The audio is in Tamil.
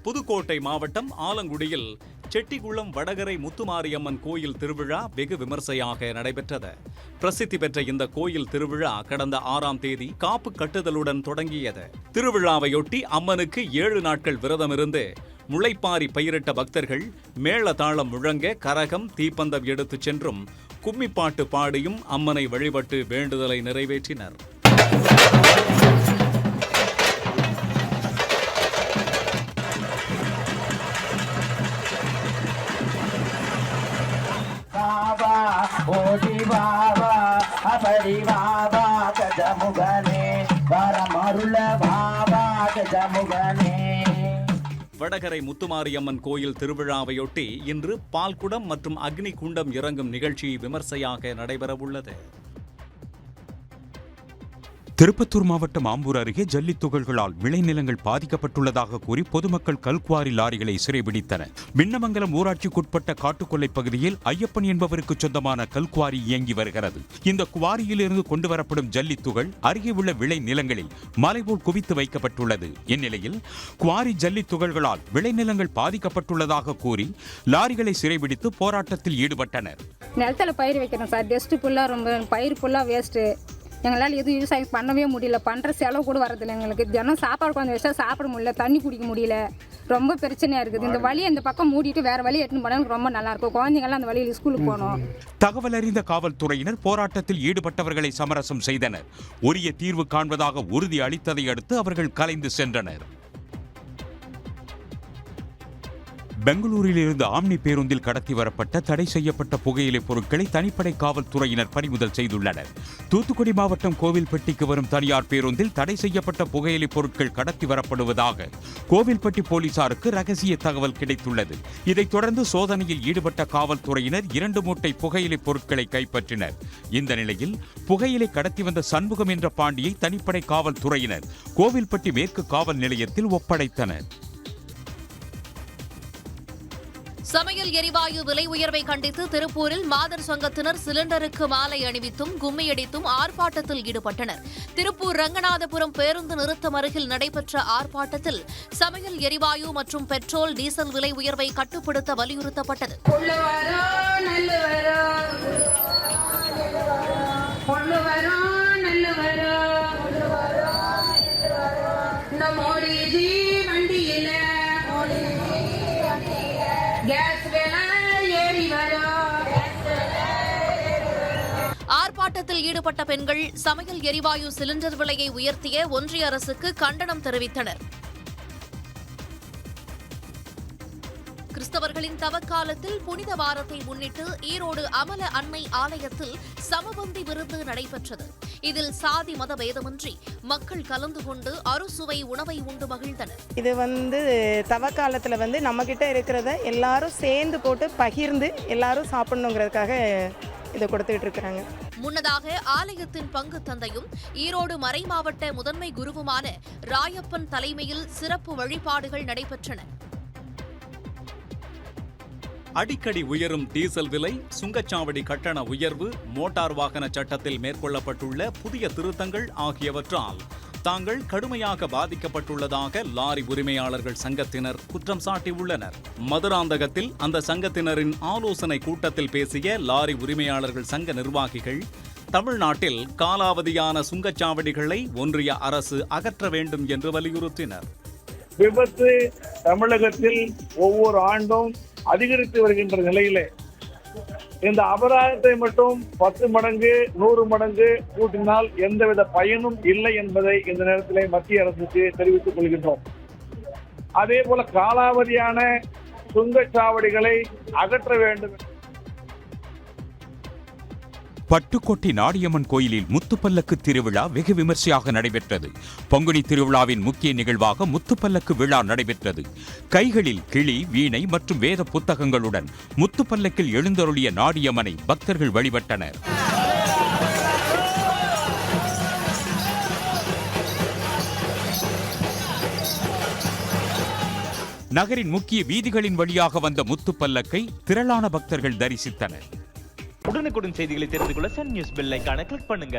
புதுக்கோட்டை மாவட்டம் ஆலங்குடியில் செட்டிகுளம் வடகரை முத்துமாரியம்மன் கோயில் திருவிழா வெகு விமர்சையாக நடைபெற்றது. பிரசித்தி பெற்ற இந்த கோயில் திருவிழா கடந்த 6ஆம் தேதி காப்பு கட்டுதலுடன் தொடங்கியது. திருவிழாவையொட்டி அம்மனுக்கு 7 நாட்கள் விரதமிருந்து முளைப்பாரி பயிரிட்ட பக்தர்கள் மேளதாளம் முழங்க கரகம் தீப்பந்தம் எடுத்துச் சென்றும் கும்மிப்பாட்டு பாடியும் அம்மனை வழிபட்டு வேண்டுதலை நிறைவேற்றினர். வடகரை முத்துமாரியம்மன் கோயில் திருவிழாவையொட்டி இன்று பால்குடம் மற்றும் அக்னி குண்டம் இறங்கும் நிகழ்ச்சி விமர்சையாக நடைபெறவுள்ளது. திருப்பத்தூர் மாவட்டம் ஆம்பூர் அருகே ஜல்லித் துகள்களால் விளைநிலங்கள் பாதிக்கப்பட்டுள்ளதாக கூறி பொதுமக்கள் கல்குவாரி லாரிகளை சிறைபிடித்தனர். மின்னமங்கலம் ஊராட்சிக்குட்பட்ட காட்டுக்கொல்லை பகுதியில் ஐயப்பன் என்பவருக்கு சொந்தமான கல்குவாரி இயங்கி வருகிறது. இந்த குவாரியிலிருந்து கொண்டுவரப்படும் ஜல்லித் துகள் அருகே உள்ள விளை நிலங்களில் மலைபோல் குவித்து வைக்கப்பட்டுள்ளது. இந்நிலையில் குவாரி ஜல்லித் துகள்களால் விளைநிலங்கள் பாதிக்கப்பட்டுள்ளதாக கூறி லாரிகளை சிறைபிடித்து போராட்டத்தில் ஈடுபட்டனர். நிலத்துல பயிர் வைக்கிறோம் சார், டெஸ்ட் ஃபுல்லாக ரொம்ப பயிர் ஃபுல்லாக வேஸ்ட்டு. எங்களால் எதுவும் விவசாயம் பண்ணவே முடியல, பண்ணுற செலவு கூட வரதில்லை. எங்களுக்கு தினம் சாப்பாடு கொஞ்சம் வச்சா சாப்பிட முடியல, தண்ணி குடிக்க முடியல, ரொம்ப பிரச்சனையாக இருக்குது. இந்த வழியை இந்த பக்கம் மூடிட்டு வேறு வழி எடுத்துன்னு போனால் ரொம்ப நல்லாயிருக்கும். குழந்தைங்கள்லாம் அந்த வழியில் ஸ்கூலுக்கு போகணும். தகவல் அறிந்த காவல்துறையினர் போராட்டத்தில் ஈடுபட்டவர்களை சமரசம் செய்தனர். உரிய தீர்வு காண்பதாக உறுதி அளித்ததை அடுத்து அவர்கள் கலைந்து சென்றனர். பெங்களூரில் இருந்து ஆம்னி பேருந்தில் கடத்தி வரப்பட்ட தடை செய்யப்பட்ட புகையிலை பொருட்களை தனிப்படை காவல்துறையினர் பறிமுதல் செய்துள்ளனர். தூத்துக்குடி மாவட்டம் கோவில்பட்டிக்கு வரும் தனியார் பேருந்தில் தடை செய்யப்பட்ட புகையிலை பொருட்கள் கடத்தி வரப்படுவதாக கோவில்பட்டி போலீசாருக்கு ரகசிய தகவல் கிடைத்துள்ளது. இதைத் தொடர்ந்து சோதனையில் ஈடுபட்ட காவல்துறையினர் 2 மூட்டை புகையிலை பொருட்களை கைப்பற்றினர். இந்த நிலையில் புகையிலை கடத்தி வந்த சண்முகம் என்ற பாண்டியை தனிப்படை காவல்துறையினர் கோவில்பட்டி மேற்கு காவல் நிலையத்தில் ஒப்படைத்தனர். சமையல் எரிவாயு விலை உயர்வை கண்டித்து திருப்பூரில் மாதர் சங்கத்தினர் சிலிண்டருக்கு மாலை அணிவித்தும் கும்மியடித்தும் ஆர்ப்பாட்டத்தில் ஈடுபட்டனர். திருப்பூர் ரங்கநாதபுரம் பேருந்து நிறுத்தம் அருகில் நடைபெற்ற ஆர்ப்பாட்டத்தில் சமையல் எரிவாயு மற்றும் பெட்ரோல் டீசல் விலை உயர்வை கட்டுப்படுத்த வலியுறுத்தப்பட்டது. ஆர்ப்பாட்டத்தில் ஈடுபட்ட பெண்கள் சமையல் எரிவாயு சிலிண்டர் விலையை உயர்த்திய ஒன்றிய அரசுக்கு கண்டனம் தெரிவித்தனர். கிறிஸ்தவர்களின் தவக்காலத்தில் புனித வாரத்தை முன்னிட்டு ஈரோடு அமல அன்னை ஆலயத்தில் சமபந்தி விருந்து நடைபெற்றது. இதில் சாதி மத பேதமின்றி மக்கள் கலந்து கொண்டு அறுசுவை உணவை உண்டு மகிழ்ந்தனர். இது தவக்காலத்தில் நம்ம கிட்ட இருக்கிறத எல்லாரும் சேர்ந்து போட்டு பகிர்ந்து எல்லாரும் சாப்பிடணுங்கிறதுக்காக இதை கொடுத்துட்டு இருக்கிறாங்க. முன்னதாக ஆலயத்தின் பங்கு தந்தையும் ஈரோடு மறைமாவட்ட முதன்மை குருவுமான ராயப்பன் தலைமையில் சிறப்பு வழிபாடுகள் நடைபெற்றன. அடிக்கடி உயரும் டீசல் விலை, சுங்கச்சாவடி கட்டண உயர்வு, மோட்டார் வாகன சட்டத்தில் மேற்கொள்ளப்பட்டுள்ள புதிய திருத்தங்கள் ஆகியவற்றால் தாங்கள் கடுமையாக பாதிக்கப்பட்டுள்ளதாக லாரி உரிமையாளர்கள் சங்கத்தினர் குற்றம் சாட்டியுள்ளனர். மதுராந்தகத்தில் அந்த சங்கத்தினரின் ஆலோசனை கூட்டத்தில் பேசிய லாரி உரிமையாளர்கள் சங்க நிர்வாகிகள் தமிழ்நாட்டில் காலாவதியான சுங்கச்சாவடிகளை ஒன்றிய அரசு அகற்ற வேண்டும் என்று வலியுறுத்தினர். விபத்து தமிழகத்தில் ஒவ்வொரு ஆண்டும் அதிகரித்து வருகின்ற நிலையிலே இந்த அபராதத்தை மட்டும் 10 மடங்கு 100 மடங்கு கூட்டினால் எந்தவித பயனும் இல்லை என்பதை இந்த நேரத்திலே மத்திய அரசுக்கு தெரிவித்துக் கொள்கின்றோம். அதே போல காலாவதியான சுங்கச்சாவடிகளை அகற்ற வேண்டும். பட்டுக்கோட்டை நாடியம்மன் கோயிலில் முத்துப்பல்லக்கு திருவிழா வெகு விமர்சையாக நடைபெற்றது. பங்குனி திருவிழாவின் முக்கிய நிகழ்வாக முத்துப்பல்லக்கு விழா நடைபெற்றது. கைகளில் கிளி, வீணை மற்றும் வேத புத்தகங்களுடன் முத்துப்பல்லக்கில் எழுந்தருளிய நாடியம்மனை பக்தர்கள் வழிபட்டனர். நகரின் முக்கிய வீதிகளின் வழியாக வந்த முத்துப்பல்லக்கை திரளான பக்தர்கள் தரிசித்தனர். உடனுக்குடன் செய்திகளை தெரிந்து கொள்ள சன் நியூஸ் பெல் ஐகானை கிளிக் பண்ணுங்க.